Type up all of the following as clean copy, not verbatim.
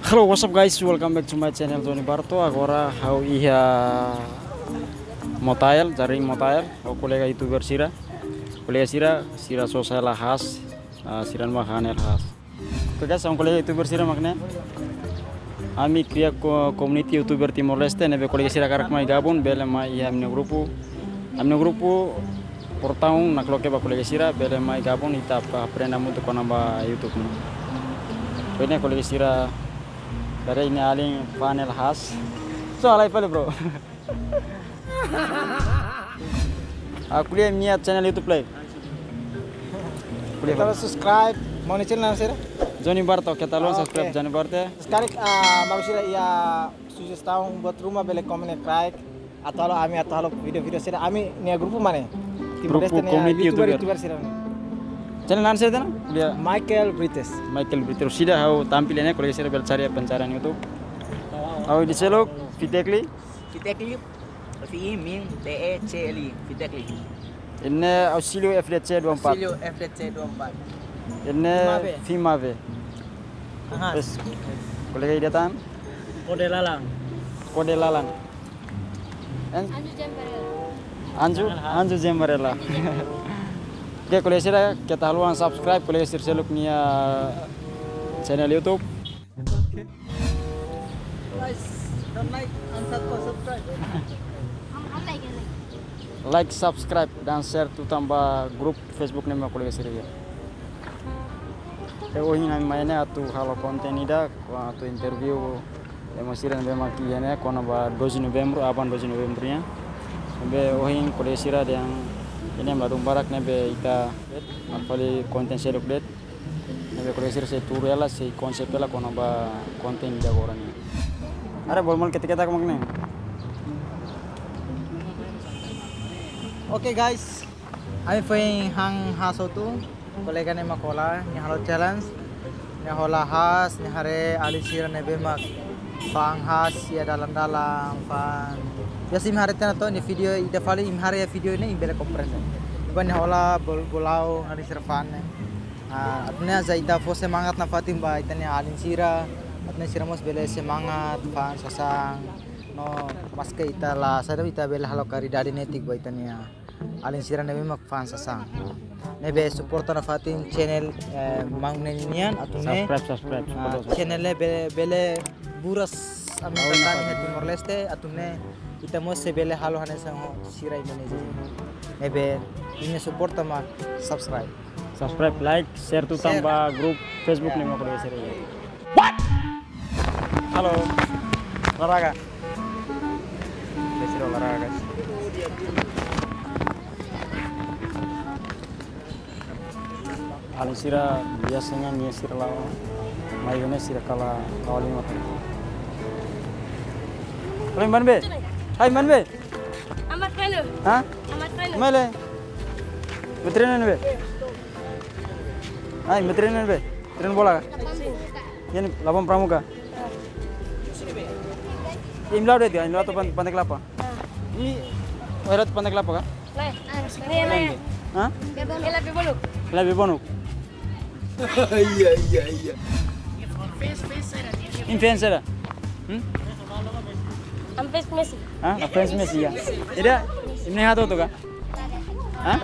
Hello, what's up guys? Welcome back to my channel Tony Barto. Agora how ia mobile, jaring mobile. Aku kolega YouTuber Sira. Kolega Sira sosial khas, Sira makan khas. Oke guys, sama kolega YouTuber Sira makna. Ami kriya community YouTuber Timor Leste. Nebe kolega Sira karak mai gabun, bele mai ia amne grupo. Amne grupo por tahun nak loke ba kolega Sira, bele mai gabun ita aprenda muito com namba YouTube. Ini kolega Sira dari ini aling panel khas. So alai pale bro. Aku lihat niat channel YouTube play. Kita subscribe. Mau nih channel sih? Johnny Barto, kita lo subscribe Johnny Barto. Sekarang mau sih ya sukses tahun buat rumah beli komen like atau halo video-video sih. Ami nih grup mana? Grup community YouTuber sih. Channel nan sih itu? Dia Michael Brites. Sudah how tampilannya kalau saya bercari pencarian YouTube. How di selok Fitekli. Min TECLI Fitekli. Ini Auxilio FDC 24. Auxilio FDC 24. Ini Fimave. Terus kolega datang. Kode Lalang. Anju Jembarela. Oke, kalau saya kita haluan subscribe kalau saya seluk nia channel YouTube. Guys, don't like and subscribe. Like, subscribe dan share tu tambah grup Facebook nama kolega saya. Oh ini namanya tu kalau konten ida atau interview masih dan memang kiannya kono ba 2 November apan 2 Novembernya. Sampai ohin kolega saya yang ini baru barak nebe ita apalagi konten saya update nebe koleksi saya turu ya lah saya konsep lah kono ba konten jago orangnya ada bolmal ketika kemana Oke guys, আমি pengen hang haso tu kolega nih makola nih halo challenge nih hola has nih hari alisir nebe mak fang has ya dalam fan biasa im hari tuh nih video ida paling im hari video ini imbele kompresen iban hola bolau hari serfan atnya zaida fo semangat na fatim ba itanya alin sira atnya sira mos bele semangat fan sasang no maske ita la sada ita bele halo kari dadi netik ba itanya alin sira nebe mak fan sasang nebe support na fatim channel mangnenian atune subscribe channel bele buras ami tani Timor Leste atune kita mau sebele halo hane sang sira Indonesia nebe ini support sama subscribe like share tu tambah grup Facebook nih mau kolega saya what halo olahraga besok olahraga guys Alisira biasanya nih sira lawan mayone sira kala awalin mata Paling man be? Hai man be? Amat penu. Hah? Amat penu. Mele? Betrinan be? Hai betrinan be? Betrin bola? Yan labang pramuka. Imlau deh dia, imlau tuh Pantai Kelapa. Ini warat Pantai Kelapa kan? Nih. Hah? Lebih bonuk. Iya. Influencer. Ampes Messi. Hah? Fans Messi ya. Ida ini hatu tuh kak? Hah?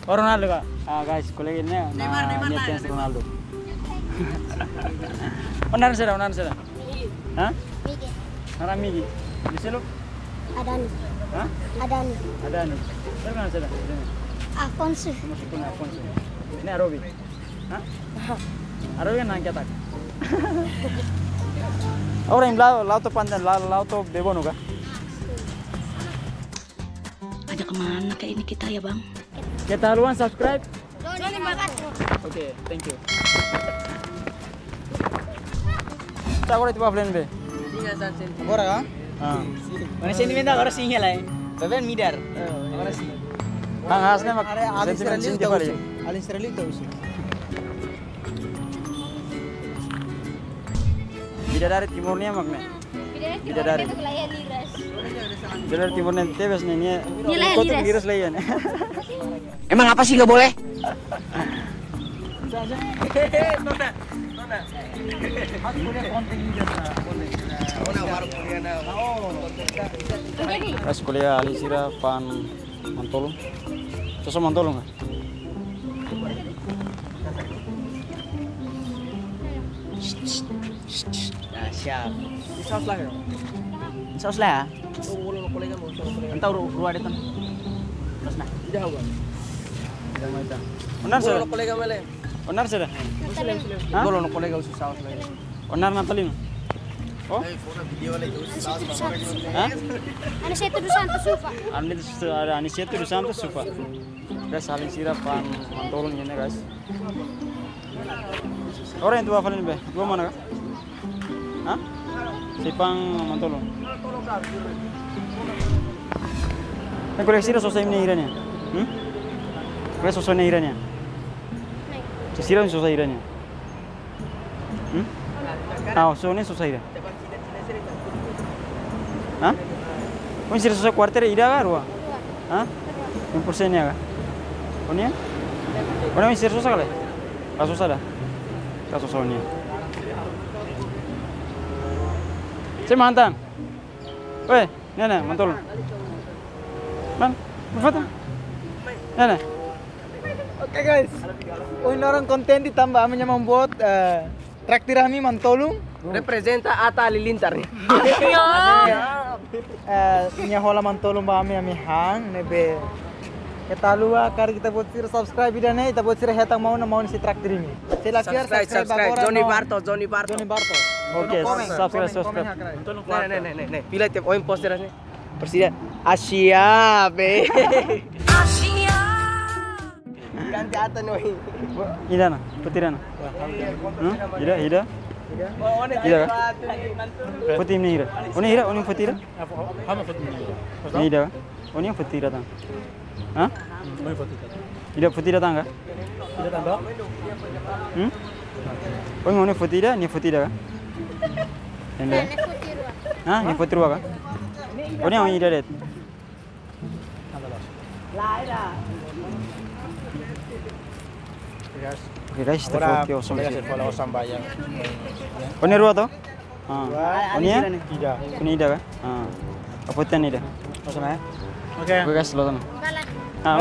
Oh Ronaldo kak? Guys, kolega ini Neymar fans Ronaldo. Onar seda. Hah? Nara Migi. Di sini Adani. Hah? Adani. Mana seda? Afonso. Masuk pun Afonso. Ini Arobi. Hah? Arobi kan nangkep tak? Orang yang lau to pandan, lau to bebono kah? Ada kemana kayak ini kita ya bang? Kita haluan subscribe. Johnny Barto. Oke, thank you. Cak itu plan be. ora kan Mana sentimental orang singa lah. Beben midar. Orang sih. Hang hasnya mak sentimen cinta kali. alin sira lito usi Bidadari timurnya makna. Bidadari. Bidadari timurnya tebes nih kota giras layan. Emang apa sih nggak boleh? Guys, kuliah Alisira Pan Mantolong. Sosok Mantolong nggak? Nah, siap. Saus lah ya. Saus lah. Entah ruah detan. Terus nah. Benar sudah. Benar sudah. Hah? Kalau nak kolega usus saus lah. Benar Natalim. Oh? Hah? Aniseto dos Santos Sufa. Ada Aniseto dos Santos Sufa. Guys, Alisira Pan Mantolong ini guys. Orang yang tua paling be, dua mana kah? Hah? Sipang Mantolong. Kan koleksi dah selesai ini iranya. Koleksi selesai ini iranya. Sisira selesai iranya. Ah, so ini selesai dah. Hah? Kau sisira selesai kuarter ida kah ruang? Hah? 1%-nya kah? Kau ni? Kau ni sisira selesai kali? Kau selesai dah? Kau selesai ni. Cik mantan. Weh, nenek Mantolong. Man, berfoto. Nenek. Oke guys, ini orang konten ditambah amanya membuat traktir kami Mantolong. Representa Ata Halilintar nih. Nya hola Mantolong ba kami hang nebe. Kita luar kar kita buat sir subscribe video nih, kita buat sir hetang mau si traktir ini. Subscribe Johnny Barto. Johnny Barto. Oke, subscribe. Nih. Pilih tiap poin posternya. Presiden Asia be. Asia. Ganti Ata nih. Ida na, putih na. Ida. Ida kah? Putih ni Ida. Oni Ida, oni putih Ida. Ni Ida. Oni yang putih datang. Hah? Ida putih datang kah? Tidak tambah. Oni oni putih Ida, ni putih Ida kah? Ini. Hah? Ni putih ruah kah? Oni yang Ida det. Oke guys, kita foto osong. Oni ruah toh? Oni ya? Tidak. Oni Ida kah? Apa putih Ida? Osong ya. Oke guys, lo sana.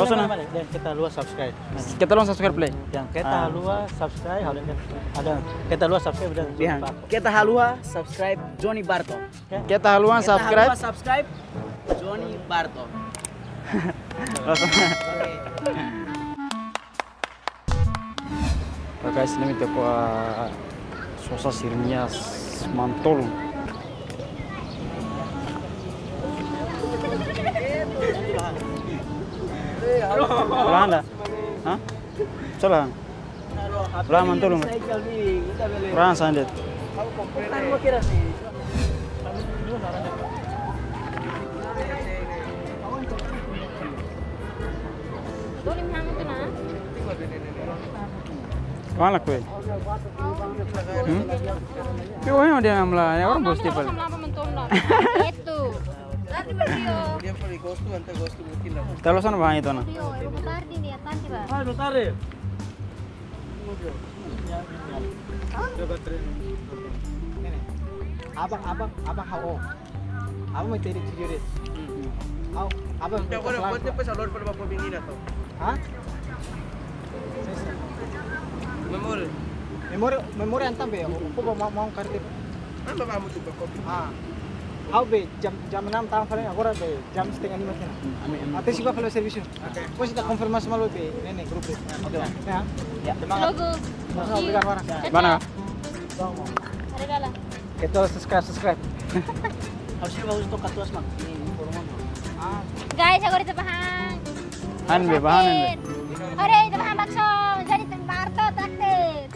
Lo sana. Dan kita luar subscribe. Kita langsung subscribe play. Yang kita luar subscribe ada kita luar subscribe dan Kita halua subscribe Johnny Barto. Kita haluan subscribe. Subscribe Johnny Barto. Guys, ini kita sosa sirmias Mantolong. Salah anda? Hah? Salah. Salah Mantolong. Orang sandet. Mana kue? Kau yang dia namlah, orang bos tipe. Itu. Tadi video. Kalau sana bang itu na. Video, tadi dia tadi ba. Abang hao. Abang mau cari video deh. Abang. Hah? Memori antam be. Aku mau kartu. Apa kamu coba kopi? How be jam 6 tahun paling agora be jam setengah 5 sana. Até sih kalau service. Pois kita konfirmasi malu be nenek grup. Oke. Ya. Logo. Obrigado Mara. Mana? Ada lah. Kita subscribe. Harusnya bagus untuk katuas mak. Guys, aku di Tepahang. Han be, bahan be. Ore, Tepahang bakso. Jadi Barto traktir.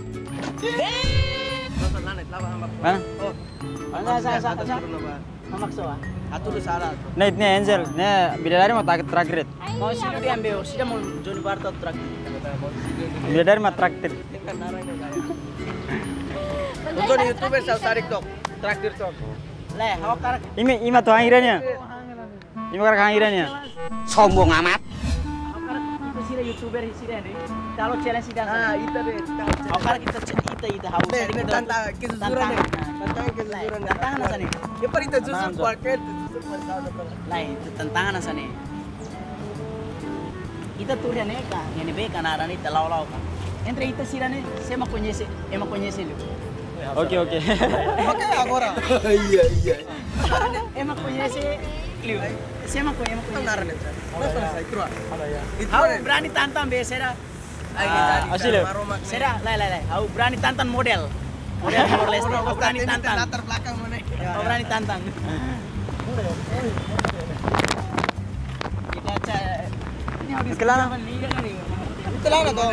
Mana? Mamakso ah. Atu lu salah. Nah, ini Angel. Nah, bidadari mau traktir. Mau sino diambil, sida mau Johnny Barto traktir. Bidadari mau traktir. Untuk di YouTube saya tarik tok. Traktir tok. Leh, hawak karak. Ima tuh akhirannya. Ima karak akhirannya. Sombong amat. Hawak karak itu sida YouTuber sida nih. kalau challenge sidang. Ah, itu deh. Oh, kalau kita ita haus. Deh, tantang kesusuran deh. Tantang kesusuran. Tantangan asa nih. Ya par itu susur kualker, susur par saud par. Lain, tantangan asa nih. Ita tuh dia neka, yang ini beka nara nih telau-lau kan. Entre ita sirane, saya mau konyesi lu. Oke, oke. Oke, agora. Iya, iya. Emang konyesi lu. Saya mau konyesi. Nara nih. Selesai terus. Hau berani tantang besera. Asli ya? Sera, lai. Hau berani tantang model. Model Timor-Leste. Hau berani tantang. Latar belakang mana? Hau berani tantang. Kita ini habis Kelana. liga kan nih. Kelana tuh.